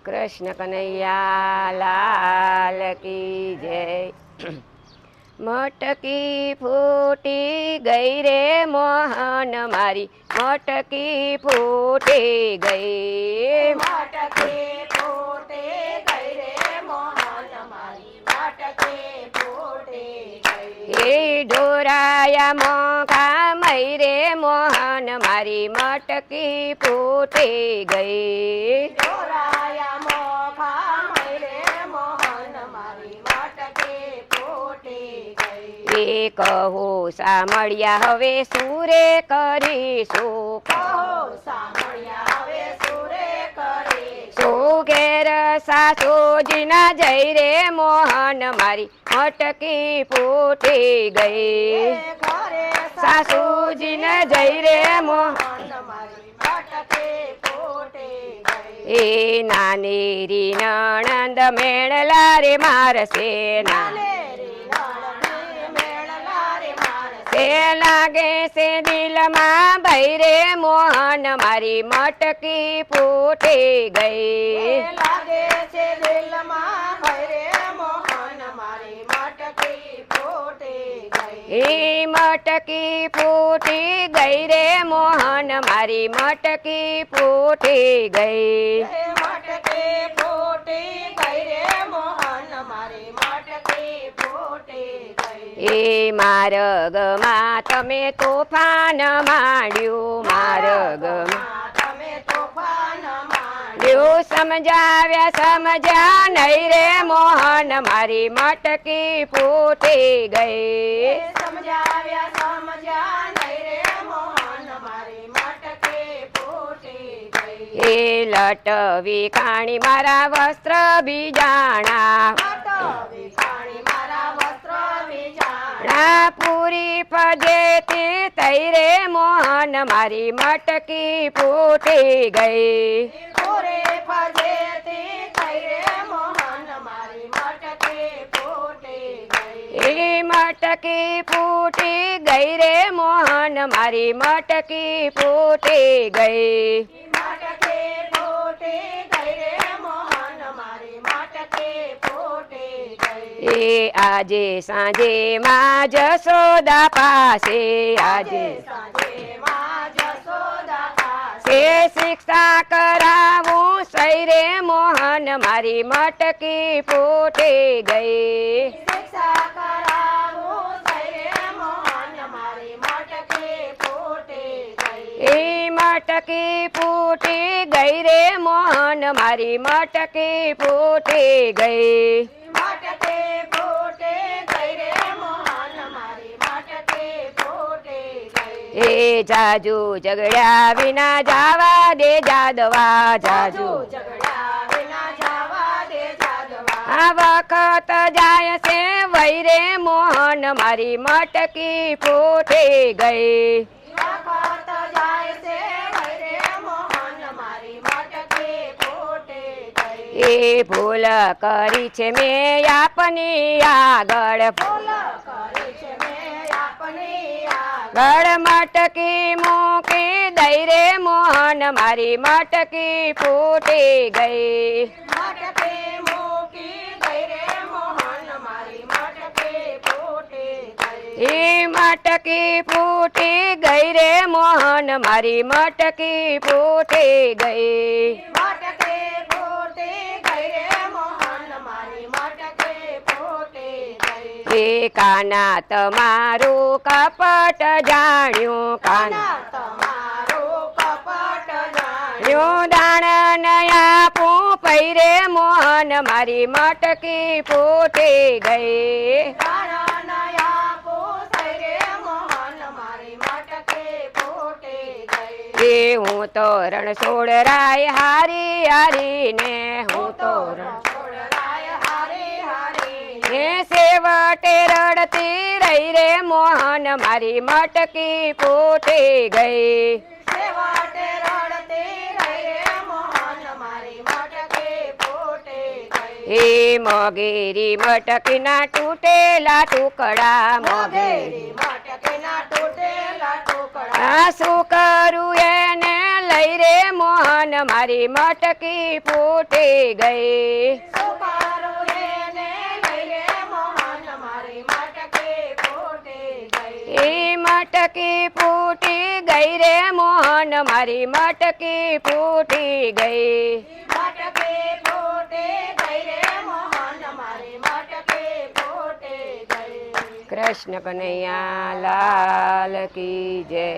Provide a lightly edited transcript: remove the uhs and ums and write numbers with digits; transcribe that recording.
કૃષ્ણ કનૈયા લાલ કી જય। મટકી ફૂટી ગઈ રે મોહન મારી મટકી ફૂટી ગઈ। મટકી ફૂટી ગઈ રે મોહન મારી મટકી ફૂટી ગઈ। એ ઢોરાયા મોખા મઈ રે મોહન મારી મટકી ફૂટી ગઈ। ઢોરાયા મોખા મઈ રે મોહન મારી મટકી ફૂટી ગઈ। એ કહો સાંભળ્યા હવે સુરે કરીશું કહો સાંભળ્યા હવે સુરે કરીશું। સુઘેર સાસુજીના જઈ રે મોહન મારી મટકી ફૂટી ગઈ। ઘરે સાસુજીને જઈ રે મોહન મારી મટકી ફૂટી ગઈ। એ નાની રી નણંદ મેળલા રે મારશે નાનેરી નણંદી મેળલા રે મારશે। તે લાગે છે દિલમાં ભઈ રે મોહન મારી મટકી ફૂટી ગઈ। લાગે છે દિલમાં ભઈ રે મોહન મારી મટકી ફૂટી ગઈ। એ મટકી ફૂટી ગઈ રે મોહન મારી મટકી ફૂટી ગઈ। મટકી ફૂટી ગઈ રે મોહન મારી મટકી ફૂટી ગઈ। એ માર્ગમાં તમે તોફાન માંડ્યું માર્ગમાં તમે તોફાન માંડ્યું। એવું સમજ્યા નહીં રે મોહન મારી મટકી ફૂટી ગઈ। સમજ્યા નહીં રે મોહન મારી મટકી ફૂટી ગઈ। એ લટવી કાણી મારા વસ્ત્ર બીજાણા પાણી મારા વસ્ત્ર બીજાણા। ના પૂરી ફજેતી તઈ રે મોહન મારી મટકી ફૂટી ગઈ। પૂરે ફજેતી થઈ રે મોહન મારી મટકી ફૂટી ગઈ। એ મટકી ફૂટી ગઈ રે મોહન મારી મટકી ફૂટી ગઈ। મટકી ફૂટી ગઈ રે મોહન મારી મટકી ફૂટી ગઈ। એ આજે સાંજે માં જશોદા પાસે આજે સાંજે માં જશોદા પાસે એ શિક્ષા કરાવું સઈ રે મોહન મારી મટકી ફૂટી ગઈ। શિક્ષા કરાવું થઈ રે મોહન મારી મટકી ફૂટી ગઈ। એ મટકી ફૂટી ગઈ રે મોહન મારી મટકી ફૂટી ગઈ। મટકી ફૂટી ગઈ રે મોહન મારી મટકી ફૂટી ગઈ। એ જાજુ ઝઘડ્યા વિના જાવા દે જાદવા જાજુ ઝઘડ્યા વિના જવા દે જાદવા। આ વખત જાય છે વઈ રે મોહન મારી મટકી ફૂટી ગઈ। વખત જાય છે વઈ રે મોહન મારી મટકી ફૂટી ગઈ। એ ભૂલ કરી છે મેં આપની આગળ ભૂલ કરી છે મેં આપની આગળ। ગળ મટકી મૂકી દઈ રે મોહન મારી મટકી ફૂટી ગઈ। મટકી મૂકી ગઈ રે મોહન મારી મટકી ફૂટી ગઈ। એ મટકી ફૂટી ગઈ રે મોહન મારી મટકી ફૂટી ગઈ। મટકી ફૂટી ગઈ રે મોહન મારી મટકી ફૂટી ગઈ। એ કાના તમારું કપટ જાણ્યું કાના તમારું કપટ જાણ્યું। યો દાણ નયા પઈ રે મોહન મારી મટકી ફૂટી ગઈ। નયા પૂછાય રે મોહન મારી મટકી ફૂટી ગઈ। એ હું તોરણ સોડરાય હારી હારી ને હું તોરણ છોડરાય હારી હારી હે સેવટે રડતી રહી રે મોહન મારી મટકી ફૂટી ગઈ। સેવાટે રડતી રહી રે મોહન મારી મટકી ફૂટી ગઈ। એ મોગેરી મટકીના તૂટેલા ટુકડા મોગેરી મોગેરી મટકીના એના તૂટેલા ટુકડા આ શું કરું એને લઈ રે મોહન મારી મટકી ફૂટી ગઈ સુકારું એને લઈ રે મોહન મારી મટકી ફૂટી ગઈ એ મટકી ફૂટી ગઈ રે મોહન મારી મટકી ફૂટી ગઈ મટકી ફૂટી ગઈ રે મોહન મારી મટકી ફૂટી ગઈ કૃષ્ણ કનૈયા લાલ કી જય